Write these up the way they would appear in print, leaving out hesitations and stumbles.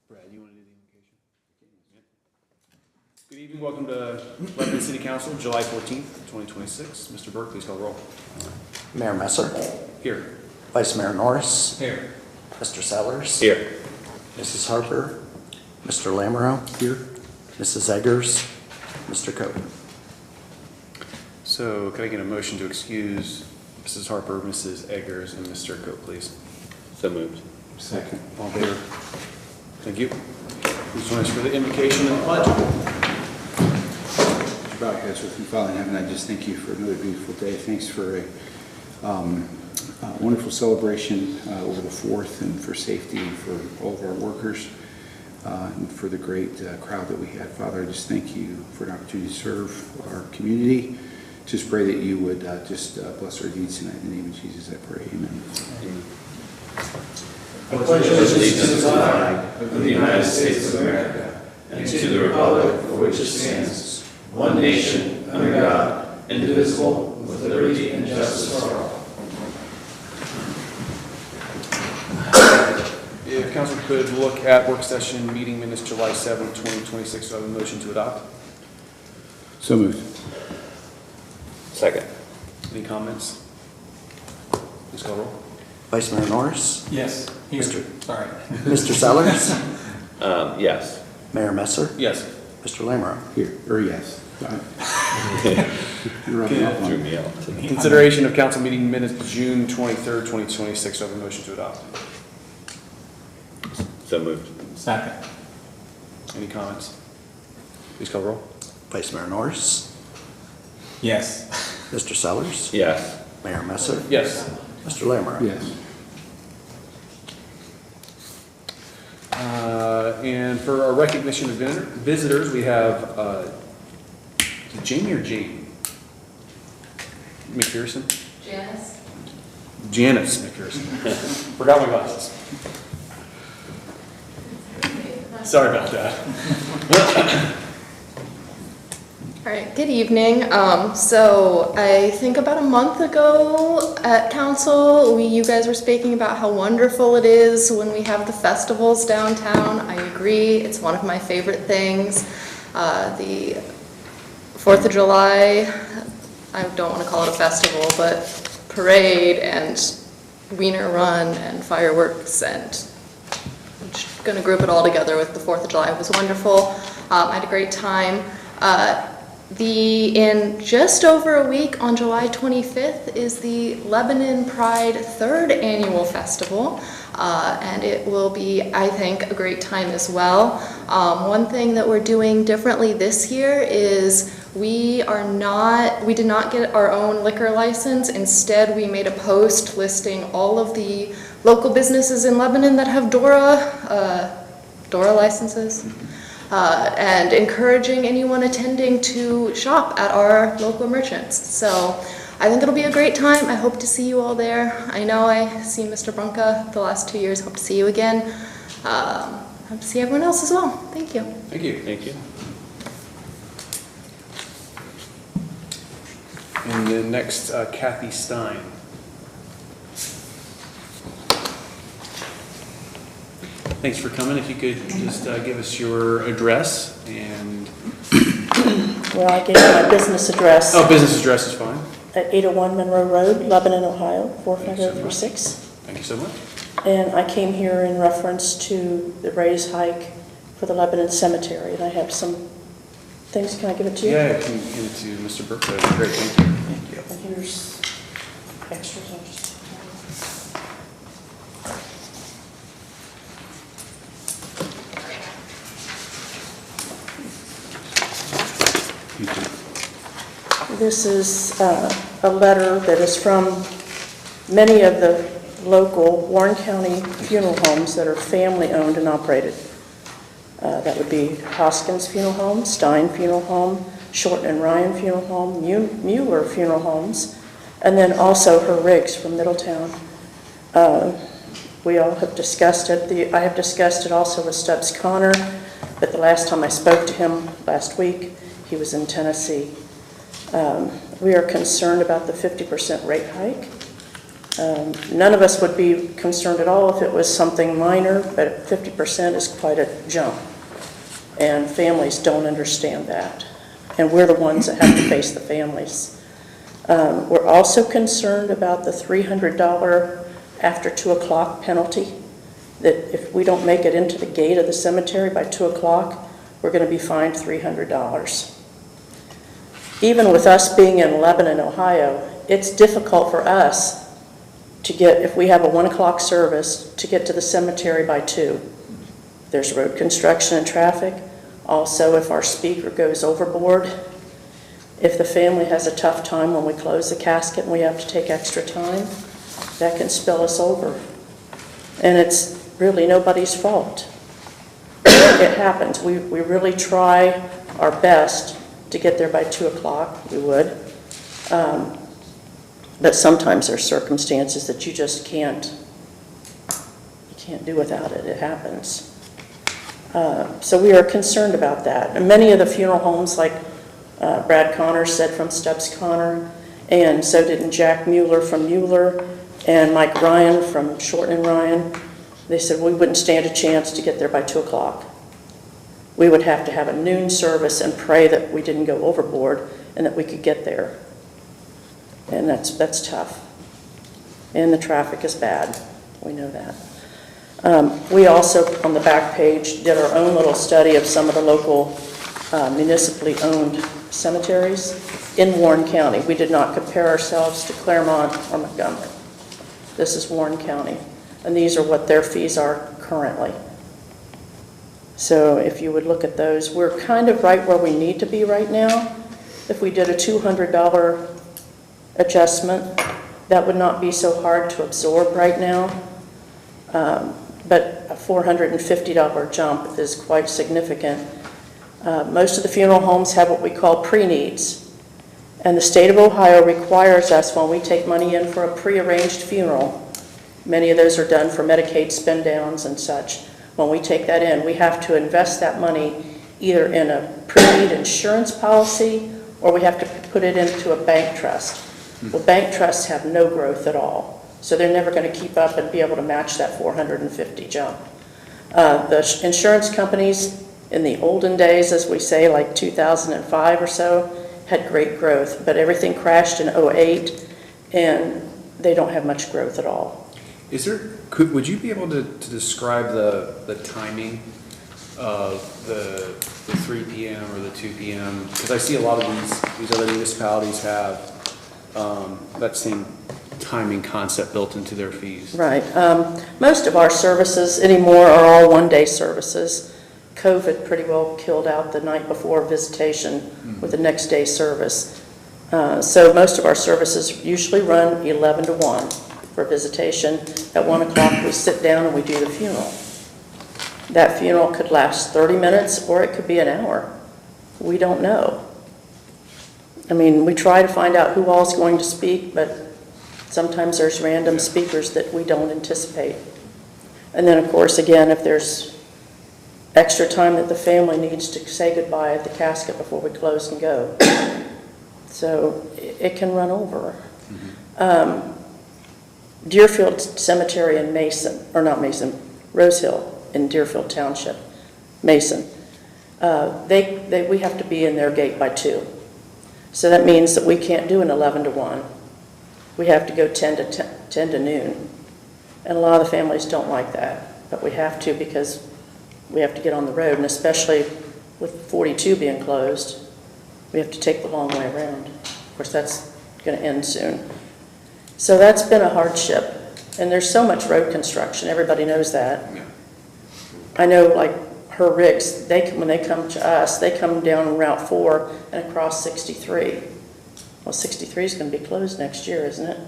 Brad, you want to do the invocation? Good evening. Welcome to Lebanon City Council, July 14th, 2026. Mr. Burke, please call the roll. Mayor Messer. Here. Vice Mayor Norris. Here. Mr. Sellers. Here. Mrs. Harper. Mr. Lamoureux. Here. Mrs. Eggers. Mr. Cope. So, can I get a motion to excuse Mrs. Harper, Mrs. Eggers, and Mr. Cope, please? So moved. Second. All in favor? Thank you. Please join us for the invocation and the pledge. Mr. Broadcast, with you, Father in heaven, I just thank you for another beautiful day. Thanks for a wonderful celebration over the 4th, and for safety and for all of our workers, and for the great crowd that we had. Father, I just thank you for an opportunity to serve our community. Just pray that you would just bless our deeds tonight. In the name of Jesus, I pray. Amen. I pledge allegiance to the flag of the United States of America and to the republic for which it stands, one nation, under God, indivisible, with liberty and justice for all. If council could look at work session meeting minutes July 7th, 2026, do I have a motion to adopt? So moved. Second. Any comments? Please call roll. Vice Mayor Norris. Yes. Here. Sorry. Mr. Sellers. Yes. Mayor Messer. Yes. Mr. Lamoureux. Here, or yes. You're rubbing off on Threw me. me off. Consideration of council meeting minutes June 23rd, 2026, do I have a motion to adopt? So moved. Second. Any comments? Please call roll. Vice Mayor Norris. Yes. Mr. Sellers. Yes. Mayor Messer. Yes. Mr. Lamoureux. Yes. And for our recognition of visitors, we have is it Jamie or Jane? McPherson? Janice? Janice McPherson. Forgot my glasses. Sorry about that. All right, good evening. So I think about a month ago at council, you guys were speaking about how wonderful it is when we have the festivals downtown. I agree, it's one of my favorite things. The 4th of July, I don't want to call it a festival, but parade and Wiener Run and fireworks, and I'm just going to group it all together with the 4th of July. It was wonderful. I had a great time. In just over a week, on July 25th, is the Lebanon Pride 3rd Annual Festival, and it will be, I think, a great time as well. One thing that we're doing differently this year is we did not get our own liquor license. Instead, we made a post listing all of the local businesses in Lebanon that have DORA licenses. And encouraging anyone attending to shop at our local merchants. So I think it'll be a great time. I hope to see you all there. I know I see Mr. Brunka the last 2 years. Hope to see you again. Hope to see everyone else as well. Thank you. Thank you. Thank you. And then next, Kathy Stein. Thanks for coming. If you could just give us your address and... Well, I gave you my business address Oh, business address is fine. at 801 Monroe Road, Lebanon, Ohio, 45036. Thank you so much. And I came here in reference to the raise hike for the Lebanon Cemetery, and I have some things. Can I give it to you? Yeah, I can give it to Mr. Burke. That'd be great. Thank you. Thank you. And here's extras. I'll just... This is a letter that is from many of the local Warren County funeral homes that are family-owned and operated. That would be Hoskins Funeral Home, Stein Funeral Home, Shorten and Ryan Funeral Home, Mueller Funeral Homes, and then also her Riggs from Middletown. We all have discussed it. I have discussed it also with Stubbs Connor, but the last time I spoke to him last week, he was in Tennessee. We are concerned about the 50% rate hike. None of us would be concerned at all if it was something minor, but 50% is quite a jump. And families don't understand that. And we're the ones that have to face the families. We're also concerned about the $300 after 2 o'clock penalty, that if we don't make it into the gate of the cemetery by 2 o'clock, we're going to be fined $300. Even with us being in Lebanon, Ohio, it's difficult for us to get, if we have a 1 o'clock service, to get to the cemetery by 2. There's road construction and traffic. Also, if our speaker goes overboard, if the family has a tough time when we close the casket and we have to take extra time, that can spill us over. And it's really nobody's fault. It happens. We really try our best to get there by 2 o'clock, we would. But sometimes there's circumstances that you just can't do without it. It happens. So we are concerned about that. And many of the funeral homes, like Brad Connor said from Stubbs Connor, and so did Jack Mueller from Mueller, and Mike Ryan from Shorten and Ryan, they said we wouldn't stand a chance to get there by 2 o'clock. We would have to have a noon service and pray that we didn't go overboard and that we could get there. And that's tough. And the traffic is bad. We know that. We also, on the back page, did our own little study of some of the local municipally owned cemeteries in Warren County. We did not compare ourselves to Claremont or Montgomery. This is Warren County. And these are what their fees are currently. So if you would look at those, we're kind of right where we need to be right now. If we did a $200 adjustment, that would not be so hard to absorb right now. But a $450 jump is quite significant. Most of the funeral homes have what we call pre-needs. And the state of Ohio requires us, when we take money in for a pre-arranged funeral, many of those are done for Medicaid spend downs and such. When we take that in, we have to invest that money either in a pre-need insurance policy or we have to put it into a bank trust. Well, bank trusts have no growth at all. So they're never going to keep up and be able to match that 450 jump. The insurance companies in the olden days, as we say, like 2005 or so, had great growth, but everything crashed in 2008 and they don't have much growth at all. Would you be able to describe the timing of the 3 p.m. or the 2 p.m.? Because I see a lot of these other municipalities have that same timing concept built into their fees. Right. Most of our services anymore are all one-day services. COVID pretty well killed out the night before visitation with the next day service. So most of our services usually run 11 to 1 for visitation. At 1 o'clock we sit down and we do the funeral. That funeral could last 30 minutes or it could be an hour. We don't know. I mean, we try to find out who all is going to speak, but sometimes there's random speakers that we don't anticipate. And then, of course, again, if there's extra time that the family needs to say goodbye at the casket before we close and go. So it can run over. Deerfield Cemetery in Mason, or not Mason, Rose Hill in Deerfield Township, Mason. We have to be in their gate by 2. So that means that we can't do an 11 to 1. We have to go 10 to noon. And a lot of the families don't like that, but we have to because we have to get on the road, and especially with 42 being closed, we have to take the long way around. Of course, that's going to end soon. So that's been a hardship. And there's so much road construction. Everybody knows that. Yeah. I know, like, her rigs, when they come to us, they come down Route 4 and across 63. Well, 63 is going to be closed next year, isn't it?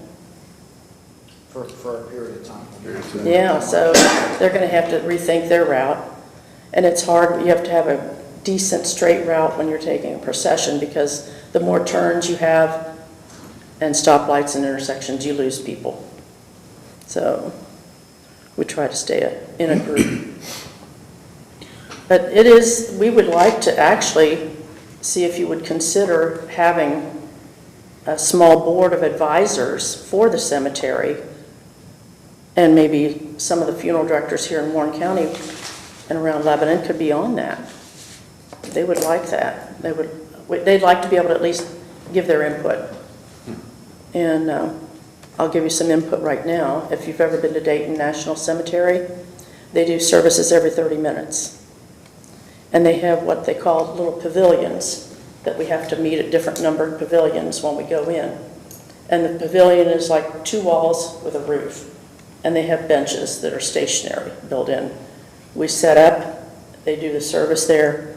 For a period of time. Yeah, so they're going to have to rethink their route. And it's hard. You have to have a decent straight route when you're taking a procession because the more turns you have and stoplights and intersections, you lose people. So we try to stay in a group. But we would like to actually see if you would consider having a small board of advisors for the cemetery And maybe some of the funeral directors here in Warren County and around Lebanon could be on that. They would like that. They'd like to be able to at least give their input. And I'll give you some input right now. If you've ever been to Dayton National Cemetery, they do services every 30 minutes. And they have what they call little pavilions that we have to meet at different numbered pavilions when we go in. And the pavilion is like 2 walls with a roof. And they have benches that are stationary built in. We set up, they do the service there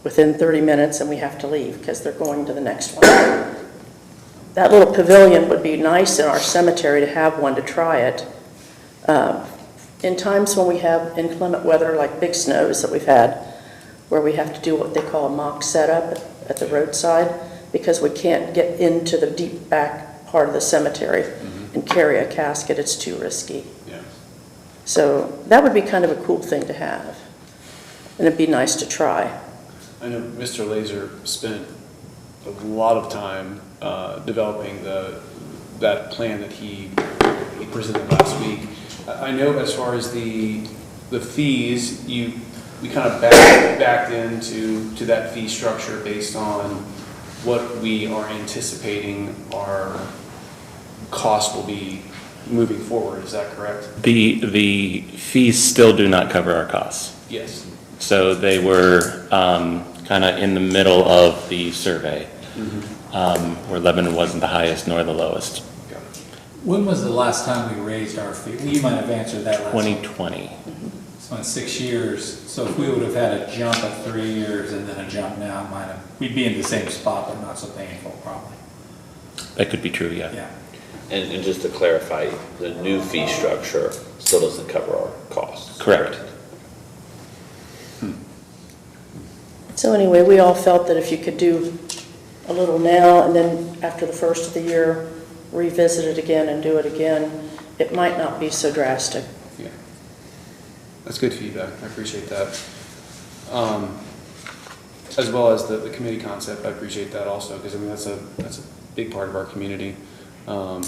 within 30 minutes, and we have to leave because they're going to the next one. That little pavilion would be nice in our cemetery to have one to try it. In times when we have inclement weather, like big snows that we've had, where we have to do what they call a mock setup at the roadside, because we can't get into the deep back part of the cemetery and carry a casket, it's too risky. Yeah. So that would be kind of a cool thing to have, and it'd be nice to try. I know Mr. Laser spent a lot of time developing that plan that he presented last week. I know as far as the fees, we kind of backed into that fee structure based on what we are anticipating our cost will be moving forward. Is that correct? The fees still do not cover our costs. Yes. So they were kind of in the middle of the survey, where Lebanon wasn't the highest nor the lowest. Got it. When was the last time we raised our fee? Well, you might have answered that last time. 2020. So in 6 years, so if we would have had a jump at 3 years and then a jump now, we'd be in the same spot, but not so painful, probably. That could be true, yeah. Yeah. And just to clarify, the new fee structure still doesn't cover our costs. Correct. So anyway, we all felt that if you could do a little now, and then after the first of the year, revisit it again and do it again, it might not be so drastic. Yeah. That's good feedback. I appreciate that. As well as the committee concept, I appreciate that also, because I mean, that's a big part of our community. And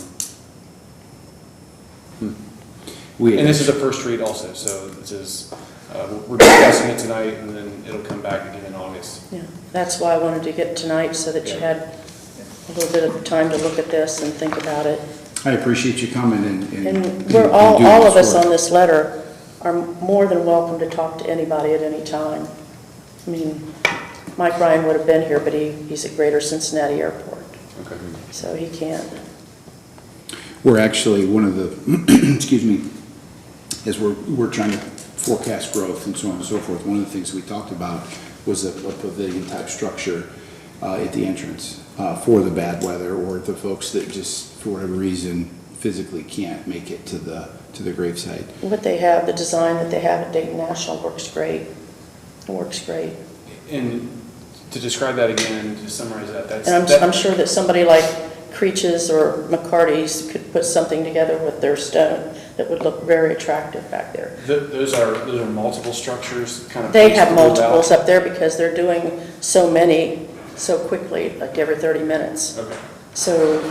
this is a first read also, so this is, we're discussing it tonight, and then it'll come back again in August. Yeah, that's why I wanted to get tonight, so that you had a little bit of time to look at this and think about it. I appreciate you coming And we're all of us on this letter are more than welcome to talk to anybody at any time. I mean, Mike Ryan would have been here, but he's at Greater Cincinnati Airport, Okay. so he can't. We're actually one of the, excuse me, as we're trying to forecast growth and so on and so forth, one of the things we talked about was a pavilion type structure at the entrance for the bad weather, or the folks that just, for whatever reason, physically can't make it to the gravesite. What they have, the design that they have at Dayton National works great. It works great. And to describe that again, to summarize that, that's... And I'm sure that somebody like Creech's or McCarty's could put something together with their stone that would look very attractive back there. Those are multiple structures, kind of... They have placed throughout? multiples up there because they're doing so many so quickly, like every 30 minutes. Okay. So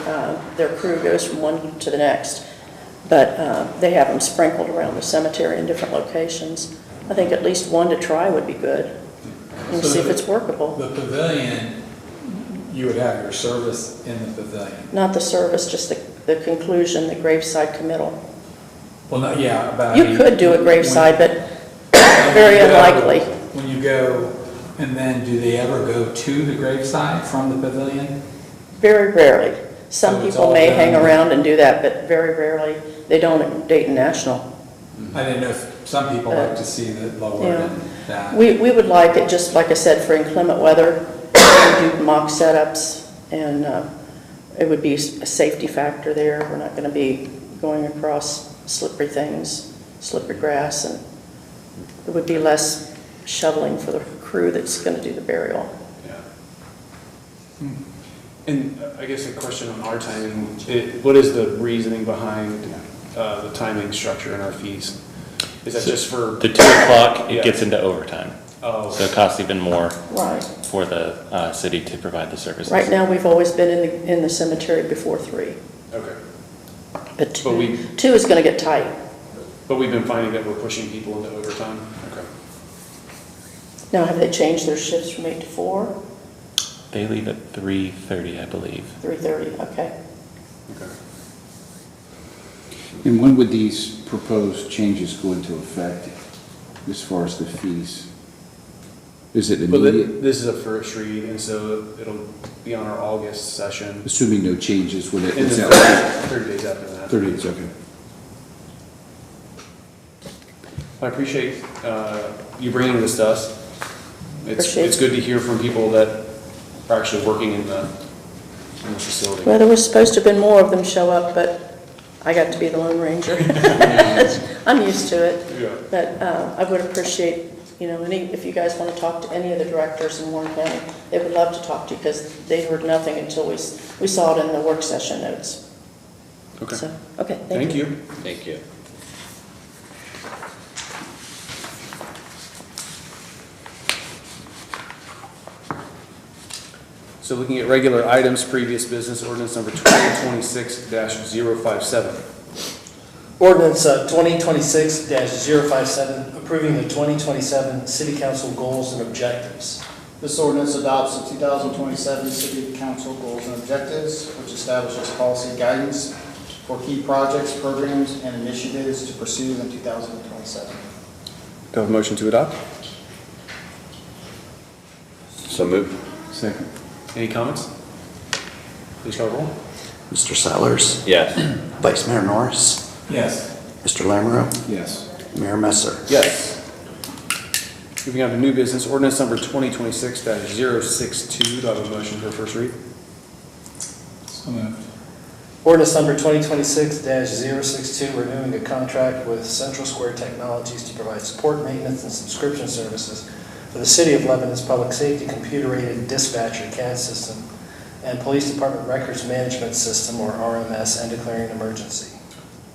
their crew goes from one to the next. But they have them sprinkled around the cemetery in different locations. I think at least one to try would be good, and So see if it's workable. The pavilion, you would have your service in the pavilion. Not the service, just the conclusion, the graveside committal. Well, no, yeah, but. You could do a graveside, but very unlikely. When you go, and then do they ever go to the graveside from the pavilion? Very rarely. Some So it's people all may done- hang around and do that, but very rarely. They don't at Dayton National. I didn't know if some people like to see the lower Yeah. and that. We would like it, just like I said, for inclement weather, we do mock setups, and it would be a safety factor there. We're not going to be going across slippery things, slippery grass, and it would be less shoveling for the crew that's going to do the burial. Yeah. And I guess a question on our timing, what is the reasoning behind the timing structure in our fees? Is that just for... The 2 o'clock, Yeah. it gets into overtime. Oh, So it costs even more Right. for the city to provide the services. Right now, we've always been in the cemetery before 3, okay. but But we- 2 is going to get tight. But we've been finding that we're pushing people into overtime. Okay. Now, have they changed their shifts from 8 to 4? They leave at 3:30, I believe. 3:30, okay. Okay. And when would these proposed changes go into effect as far as the fees? Is it Well, immediate? this is a first read, and so it'll be on our August session. Assuming no changes, would it? And is then that- 30 days after that. 30 days, okay. I appreciate you bringing this to us. Appreciate It's it. good to hear from people that are actually working in the facility. Well, there was supposed to have been more of them show up, but I got to be the Lone Ranger. I'm used to it. Yeah. But I would appreciate, if you guys want to talk to any of the directors in Warren County, they would love to talk to you because they heard nothing until we saw it in the work session notes. Okay. So, okay, Thank you. Thank you. So looking at regular items, previous business ordinance number 2026-057. Ordinance 2026-057, approving the 2027 City Council goals and objectives. This ordinance adopts the 2027 City Council goals and objectives, which establishes policy guidance for key projects, programs, and initiatives to pursue in 2027. Do I have a motion to adopt? So moved. Second. Any comments? Please call the roll. Mr. Sellers, Yes. Vice Mayor Norris, Yes. Mr. Lamoureux, Yes. Mayor Messer. Yes. Moving on to new business, ordinance number 2026-062. Do I have a motion for first read? So moved. Ordinance number 2026-062, renewing a contract with Central Square Technologies to provide support, maintenance, and subscription services for the City of Lebanon's Public Safety Computer-Aided Dispatcher CAD system and Police Department Records Management System, or RMS, and declaring an emergency.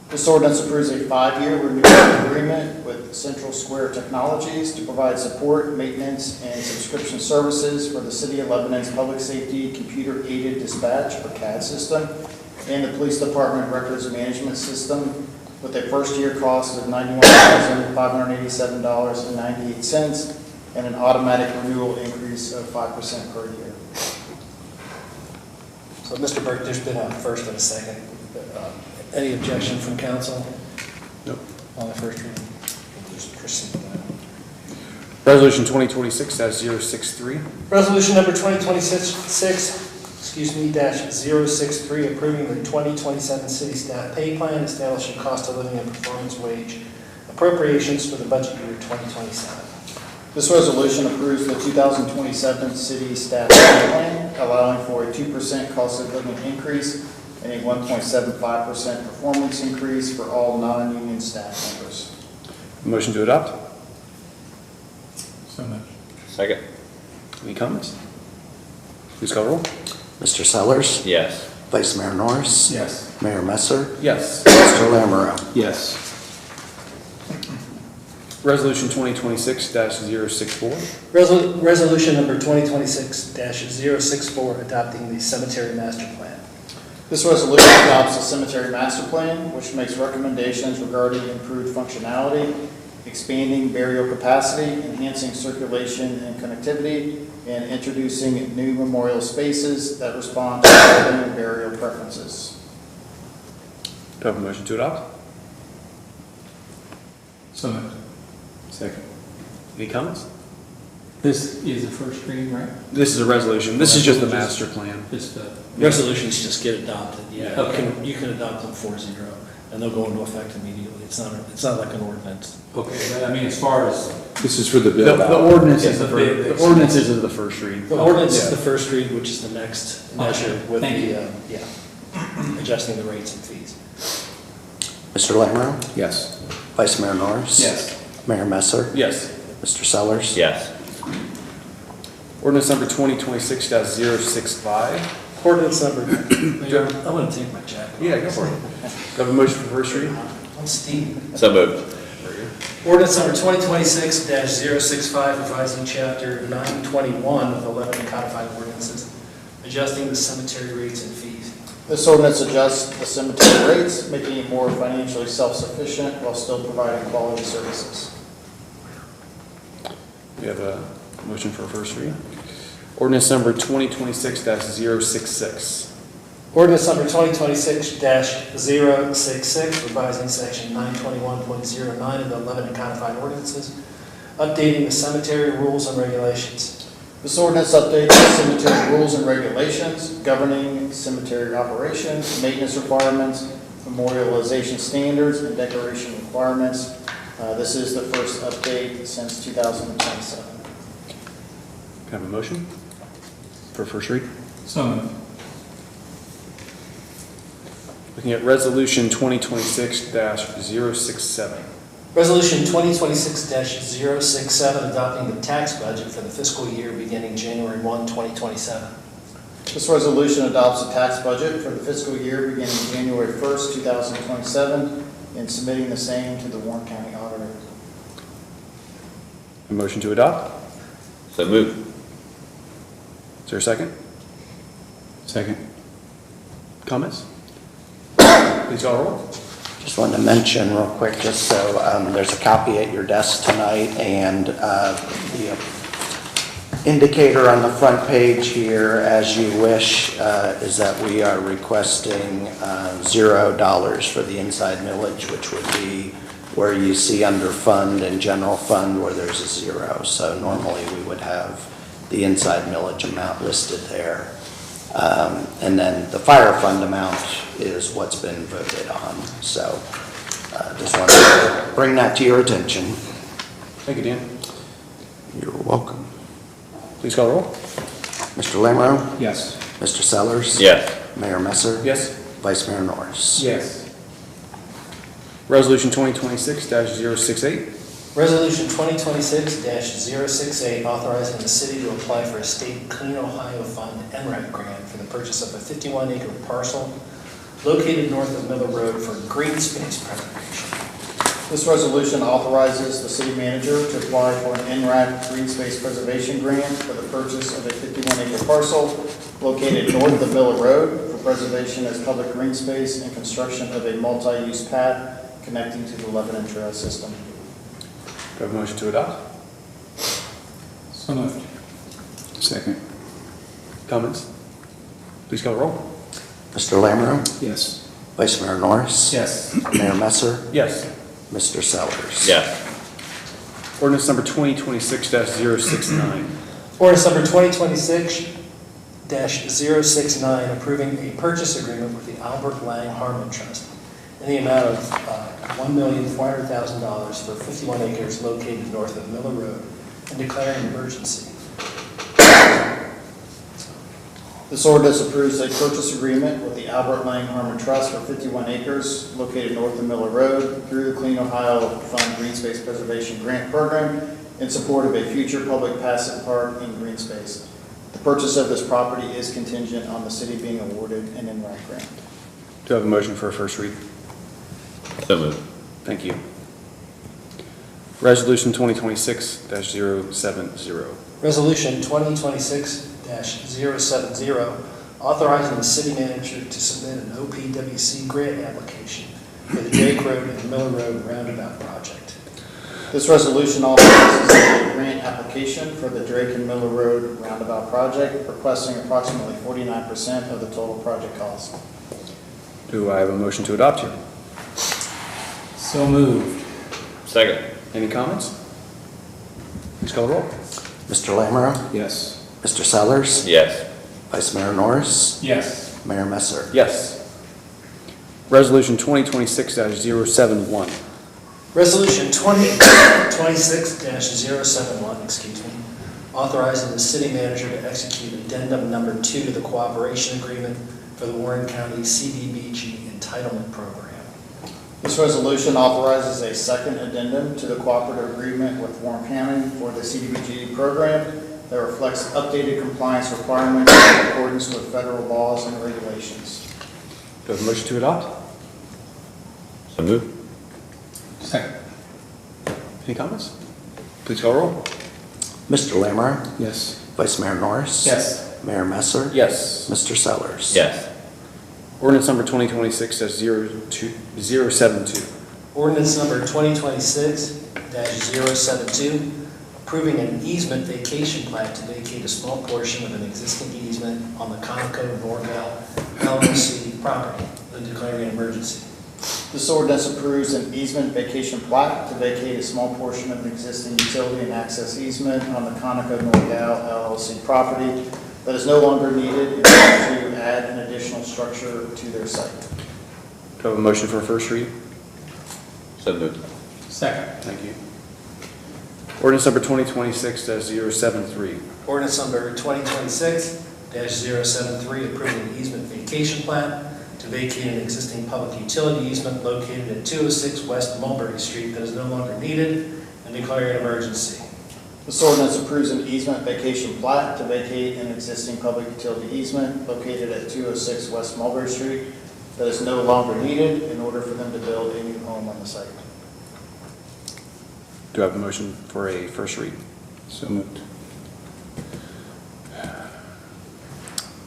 This ordinance approves a 5-year renewal agreement with Central Square Technologies to provide support, maintenance, and subscription services for the City of Lebanon's Public Safety Computer-Aided Dispatch, or CAD system, and the Police Department Records Management System, with a first-year cost of $91,587.98 and an automatic renewal increase of 5% per year. So, Mr. Burke, there's been a first and a second. Any objection from council? Nope. On the first reading? We'll just proceed with that. Resolution 2026-063. Resolution number 2026-063, approving the 2027 city staff pay plan, establishing cost of living and performance wage appropriations for the budget year 2027. This resolution approves the 2027 city staff pay plan, allowing for a 2% cost of living increase and a 1.75% performance increase for all non-union staff members. Motion to adopt? So moved. Second. Any comments? Please call the roll. Mr. Sellers, Yes. Vice Mayor Norris, Yes. Mayor Messer, Yes. Mr. Lamoureux. Yes. Resolution 2026-064. Resolution number 2026-064, adopting the cemetery master plan. This resolution adopts the cemetery master plan, which makes recommendations regarding improved functionality, expanding burial capacity, enhancing circulation and connectivity, and introducing new memorial spaces that respond to urban and burial preferences. Do I have a motion to adopt? So moved. Second. Any comments? This is the first reading, right? This is a resolution. This is just the master plan. Just Resolutions just get adopted, Yeah. You can adopt them 4-0, and they'll go into effect immediately. It's not like an ordinance. okay, but I mean, as far as, This is for the The bill. ordinance Yeah, is the the big- first, the ordinance is the first read. The ordinance is Yeah. the first read, which is the next measure with Thank the, adjusting the rates and fees. Mr. Lamoureux, Yes. Vice Mayor Norris. yes. Mayor Messer, Yes. Mr. Sellers. Yes. Ordinance number 2026-065. Ordinance number, Mayor, I'm gonna take my jacket off. Yeah, go for it. Do I have a motion for first read? I'm Steve. So moved. Ordinance number 2026-065, revising chapter 921 of the Lebanon Codified Ordinances, adjusting the cemetery rates and fees. This ordinance adjusts the cemetery rates, making it more financially self-sufficient while still providing quality services. We have a motion for a first read. Ordinance number 2026-066. Ordinance number 2026-066, revising section 921.09 of the Lebanon Codified Ordinances, updating the cemetery rules and regulations. This ordinance updates the cemetery rules and regulations governing cemetery operations, maintenance requirements, memorialization standards, and decoration requirements. This is the first update since 2027. Can I have a motion for first read? So moved. Looking at resolution 2026-067. Resolution 2026-067, adopting the tax budget for the fiscal year beginning January 1, 2027. This resolution adopts a tax budget for the fiscal year beginning January 1st, 2027, and submitting the same to the Warren County Auditor. A motion to adopt? So moved. Is there a second? Second. Comments? Please call roll. Just wanted to mention real quick, just so there's a copy at your desk tonight, and the indicator on the front page here, as you wish, is that we are requesting $0 for the inside millage, which would be where you see under fund and general fund where there's a 0. So normally we would have the inside millage amount listed there. And then the fire fund amount is what's been voted on. So just wanted to bring that to your attention. Thank you, Dan. You're welcome. Please call roll. Mr. Lamro? Yes. Mr. Sellers? Yes. Mayor Messer? Yes. Vice Mayor Norris? Yes. Resolution 2026-068. Resolution 2026-068, authorizing the city to apply for a state Clean Ohio Fund NREC grant for the purchase of a 51-acre parcel located north of Miller Road for green space preservation. This resolution authorizes the city manager to apply for an NRAC green space preservation grant for the purchase of a 51-acre parcel located north of Miller Road for preservation as public green space and construction of a multi-use path connecting to the Lebanon Trail system. Do I have a motion to adopt? So moved. Second. Comments? Please call roll. Mr. Lamro? Yes. Vice Mayor Norris? Yes. Mayor Messer? Yes. Mr. Sellers? Yes. Ordinance number 2026-069. Ordinance number 2026-069, approving a purchase agreement with the Albert Lang Harmon Trust in the amount of $1,400,000 for 51 acres located north of Miller Road and declaring an emergency. This ordinance approves a purchase agreement with the Albert Lang Harmon Trust for 51 acres located north of Miller Road through the Clean Ohio Fund Green Space Preservation Grant Program in support of a future public passive park in green space. The purchase of this property is contingent on the city being awarded an NRAC grant. Do I have a motion for a first read? So moved. Thank you. Resolution 2026-070. Resolution 2026-070, authorizing the city manager to submit an OPWC grant application for the Drake Road and Miller Road roundabout project. This resolution authorizes a grant application for the Drake and Miller Road roundabout project, requesting approximately 49% of the total project cost. Do I have a motion to adopt here? So moved. Second. Any comments? Please call roll. Mr. Lamro? Yes. Mr. Sellers? Yes. Vice Mayor Norris? Yes. Mayor Messer? Yes. Resolution 2026-071. Resolution 2026-071, authorizing the city manager to execute addendum number 2 to the cooperation agreement for the Warren County CDBG entitlement program. This resolution authorizes a second addendum to the cooperative agreement with Warren County for the CDBG program that reflects updated compliance requirements in accordance with federal laws and regulations. Do I have a motion to adopt? So moved. Second. Any comments? Please call roll. Mr. Lamro? Yes. Vice Mayor Norris? Yes. Mayor Messer? Yes. Mr. Sellers? Yes. Ordinance number 2026-072. Ordinance number 2026-072, approving an easement vacation plat to vacate a small portion of an existing easement on the Conoco Norgal LLC property and declaring an emergency. This ordinance approves an easement vacation plat to vacate a small portion of an existing utility and access easement on the Conoco Norgal LLC property that is no longer needed in order to add an additional structure to their site. Do I have a motion for a first read? So moved. Second. Thank you. Ordinance number 2026-073. Ordinance number 2026-073, approving an easement vacation plat to vacate an existing public utility easement located at 206 West Mulberry Street that is no longer needed and declaring an emergency. This ordinance approves an easement vacation plat to vacate an existing public utility easement located at 206 West Mulberry Street that is no longer needed in order for them to build a new home on the site. Do I have a motion for a first read? So moved.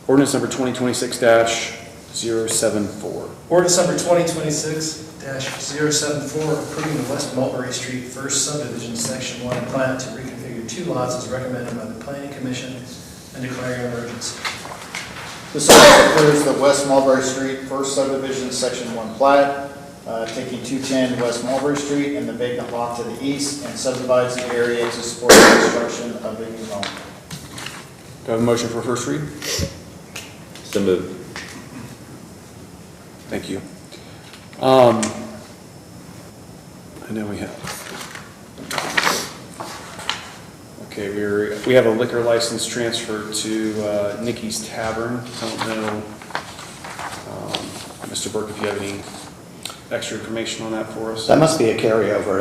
Ordinance number 2026-074. Ordinance number 2026-074, approving the West Mulberry Street First Subdivision Section 1 plat to reconfigure 2 lots as recommended by the Planning Commission and declaring an emergency. This ordinance approves the West Mulberry Street First Subdivision Section 1 plat, taking 210 West Mulberry Street and the vacant lot to the east and subdivides the area to support the construction of a new home. Do I have a motion for a first read? So moved. Thank you. I know we have. Okay, we have a liquor license transfer to Nikki's Tavern. I don't know, Mr. Burke, if you have any extra information on that for us? That must be a carryover.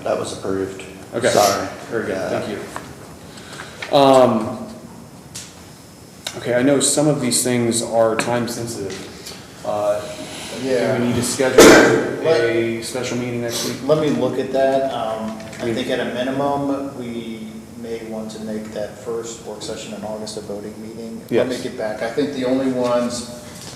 That was approved. Okay. Sorry. Very good, Yeah. thank you. Okay, I know some of these things are time sensitive. Do we need to schedule a special meeting next week? Let me look at that. I think at a minimum, we may want to make that first work session in August a voting meeting. Let me Yes. get back. I think the only ones,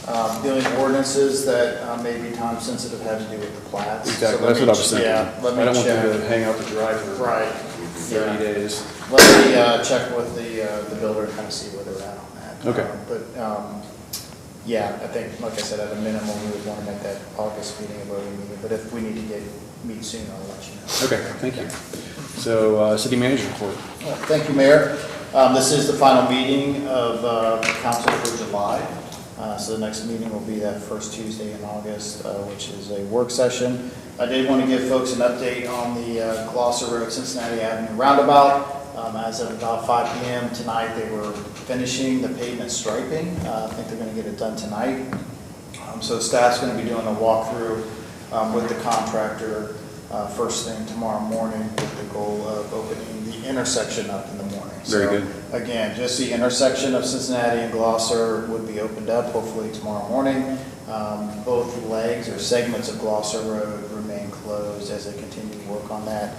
the only ordinances that may be time sensitive have to do with the plats. Exactly, So that's what I was thinking. Yeah, let me I don't want check. them to hang out to dry for Right. 30 days. Let me check with the builder and kind of see where they're at on that. Okay. Yeah, I think, like I said, at a minimum, we would want to make that August meeting a voting meeting, but if we need to meet sooner, I'll let you know. Okay, thank you. So, city manager report. Thank you, Mayor. This is the final meeting of council for July. So the next meeting will be that first Tuesday in August, which is a work session. I did want to give folks an update on the Gloucester Road, Cincinnati Avenue roundabout. As of about 5 p.m. tonight, they were finishing the pavement striping. I think they're going to get it done tonight. So staff's going to be doing a walkthrough with the contractor first thing tomorrow morning with the goal of opening the intersection up in the morning. Very good. Again, just the intersection of Cincinnati and Gloucester would be opened up hopefully tomorrow morning. Both legs or segments of Gloucester Road remain closed as they continue to work on that.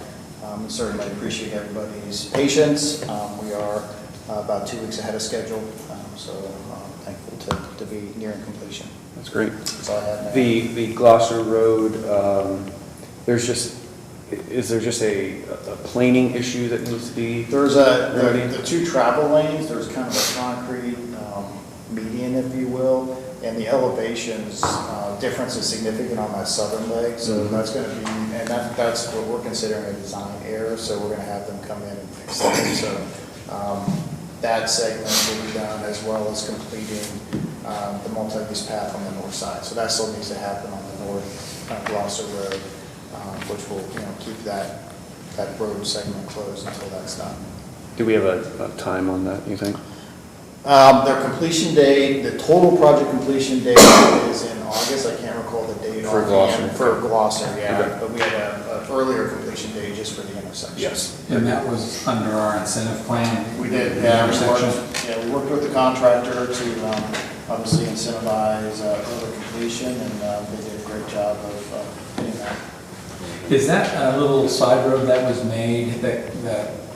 Certainly appreciate everybody's patience. We are about 2 weeks ahead of schedule, so thankful to be nearing completion. That's great. That's all I have. The Gloucester Road, is there just a planing issue that needs to be? There's remedied? the 2 travel lanes, there's kind of a concrete median, if you will, and the elevations difference is significant on that southern leg, so that's going to be, and that's what we're considering a design error, so we're going to have them come in and fix that. So that segment will be done as well as completing the multi-use path on the north side. So that still needs to happen on the north Gloucester Road, which will keep that road segment closed until that's done. Do we have a time on that, you think? Their completion date, the total project completion date is in August. I can't recall the date. For offhand. Gloucester? For Gloucester, yeah. Okay. But we had an earlier completion date just for the intersection. Yes. And that was under our incentive plan? We did, The yeah. intersection? We worked with the contractor to obviously incentivize early completion, and they did a great job of doing that. Is that a little side road that was made, that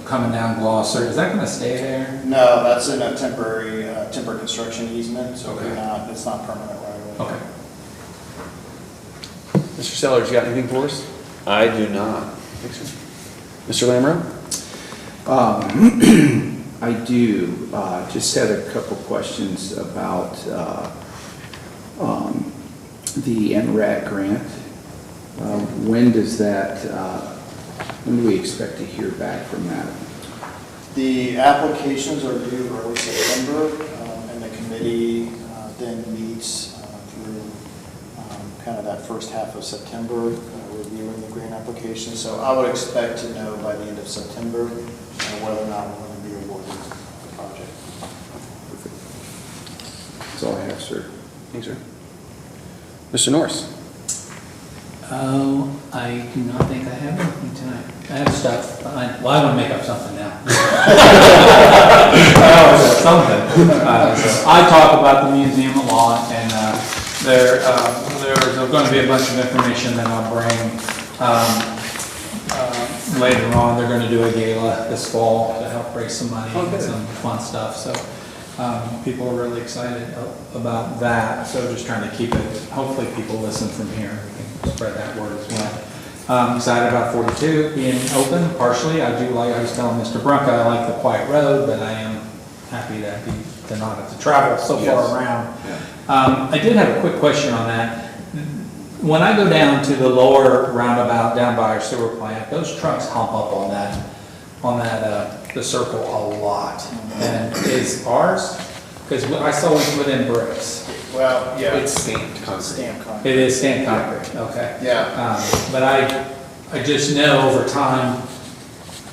coming down Gloucester, is that going to stay there? No, that's in a temporary timber construction easement, so Okay. it's not permanent right away. Okay. Mr. Sellers, you got anything for us? I do not. Thanks, sir. Mr. Lamro? I do, just had a couple questions about the NRAD grant. When does that, when do we expect to hear back from that? The applications are due early September, and the committee then meets through kind of that first half of September, reviewing the grant application. So I would expect to know by the end of September whether or not we're going to be awarded the project. That's all I have, sir. Thanks, sir. Mr. Norris? Oh, I do not think I have anything tonight. I have stuff, well, I want to make up something now. I talk about the museum a lot, and there's going to be a bunch of information that I'll bring later on. They're going to do a gala this fall to help raise some money and some fun stuff, so people are really excited about that. So just trying to keep it, hopefully people listen from here. We can spread that word as well. I'm excited about 42 being open partially. I was telling Mr. Brunka, I like the quiet road, but I am happy to not have to travel so far around. Yeah. I did have a quick question on that. When I go down to the lower roundabout down by our sewer plant, those trucks hump up on the circle a lot. And is ours? Because I saw we put in bricks. Well, yeah. It's stamped concrete. Stamped concrete. It is stamped concrete, okay. Yeah. But I just know over time,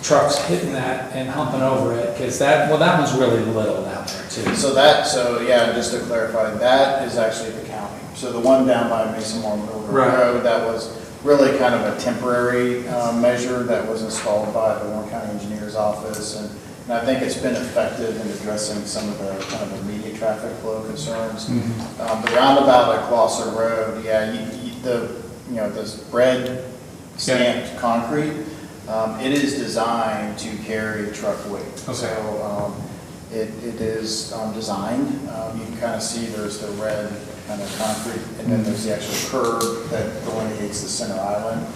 trucks hitting that and humping over it, because that one's really little down there too. So yeah, just to clarify, that is actually the county. So the one down by Mason Moore Road, that was really kind of a temporary measure that was installed by the Warren County Engineer's Office. And I think it's been effective in addressing some of the kind of immediate traffic flow concerns. Mm-hmm. The roundabout at Glosser Road, yeah, this red stamped concrete, it is designed to carry truck weight. Okay. So it is designed. You can kind of see there's the red kind of concrete, and then there's the actual curb that delineates the center island.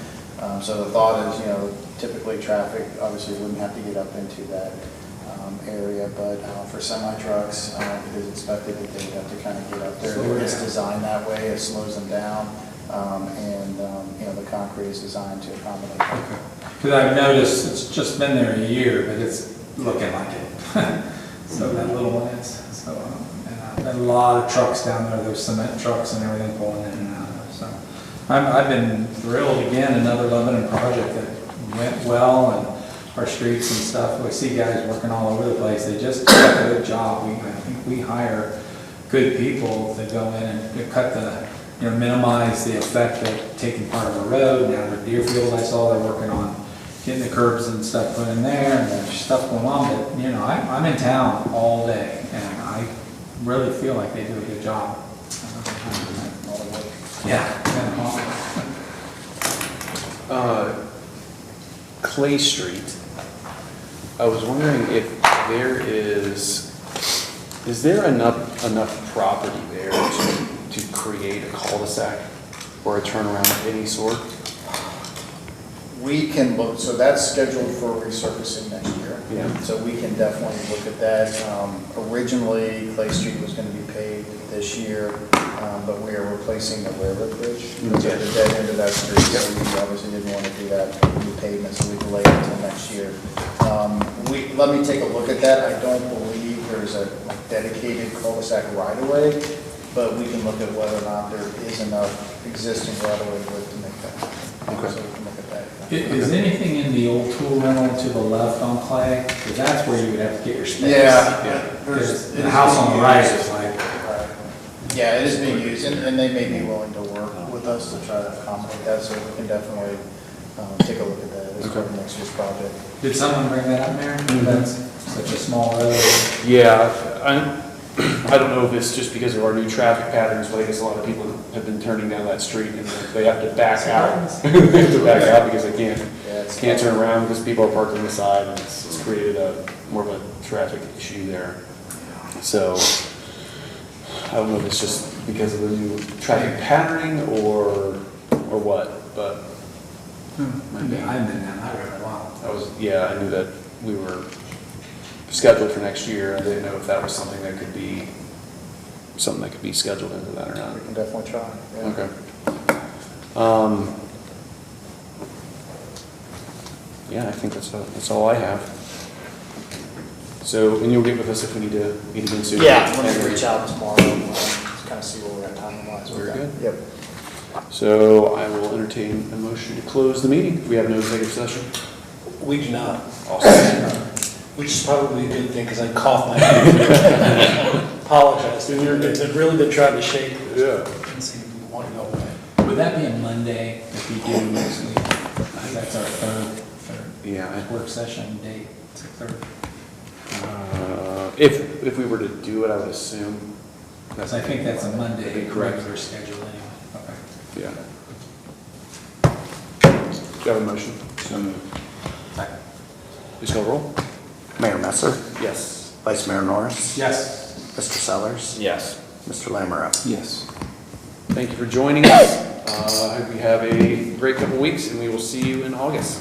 So the thought is, typically traffic obviously wouldn't have to get up into that area, but for semi-trucks, it is expected that they would have to kind of get up there. It's designed that way, it slows them down, and the concrete is designed to accommodate that. Because I've noticed it's just been there a year, but it's looking like it. So that little one is. So, and a lot of trucks down there, there's cement trucks and everything pulling in and out of it. So I've been thrilled again, another Lebanon project that went well, and our streets and stuff. We see guys working all over the place. They just do a good job. I think we hire good people that go in and cut minimize the effect of taking part of the road. Now the Deerfield, I saw they're working on getting the curbs and stuff put in there, and there's stuff going on. But I'm in town all day, and I really feel like they do a good job. Yeah. Clay Street. I was wondering if there is there enough property there to create a cul-de-sac or a turnaround of any sort? We can look, so that's scheduled for resurfacing next year. Yeah. So we can definitely look at that. Originally, Clay Street was going to be paved this year, but we are replacing the railroad bridge. Mm-hmm. At the dead end of that street, so we obviously didn't want to do that new pavement, so we delayed it until next year. Let me take a look at that. I don't believe there's a dedicated cul-de-sac right-of-way, but we can look at whether or not there is enough existing right-of-way width to make that. Okay. So we can look at that. Is anything in the old tool rental to the left on Clay? Because that's where you would have to get your space. Yeah. Because the house on the right is like. Yeah, it is being used, and they may be willing to work with us to try to accommodate that, so we can definitely take a look at that as part of next year's project. Did someone bring that up, Mayor? That's such a small road. Yeah, I don't know if it's just because of our new traffic patterns, but I guess a lot of people have been turning down that street and they have to back out. They have to back out because they can't turn around because people are parked on the side, and it's created more of a traffic issue there. So I don't know if it's just because of the new traffic patterning or what, but. Maybe I haven't been down that road in a while. That was, yeah, I knew that we were scheduled for next year. I didn't know if that was something that could be scheduled into that or not. We can definitely try. yeah. Okay. Yeah, I think that's all I have. So, and you'll get with us if we need to meet again soon? Yeah, let me reach out tomorrow, kind of see where we're at time-wise. with Very that. good. Yep. So I will entertain a motion to close the meeting. We have no executive session. We do not, Awesome. which is probably a good thing, because I coughed my head. Apologize, it's really been trying to shake. Yeah. And see if we want to go away. Would that be a Monday if we do next week? That's our third Yeah. work session date, it's the third. If we were to do it, I would assume. So I think that's a Monday, Correct. regular schedule anyway. Okay. Yeah. Do you have a motion? So moved. Please call roll. Mayor Messer, Yes. Vice Mayor Norris, Yes. Mr. Sellers, Yes. Mr. Lamoureux. Yes. Thank you for joining us. I hope you have a great couple weeks, and we will see you in August.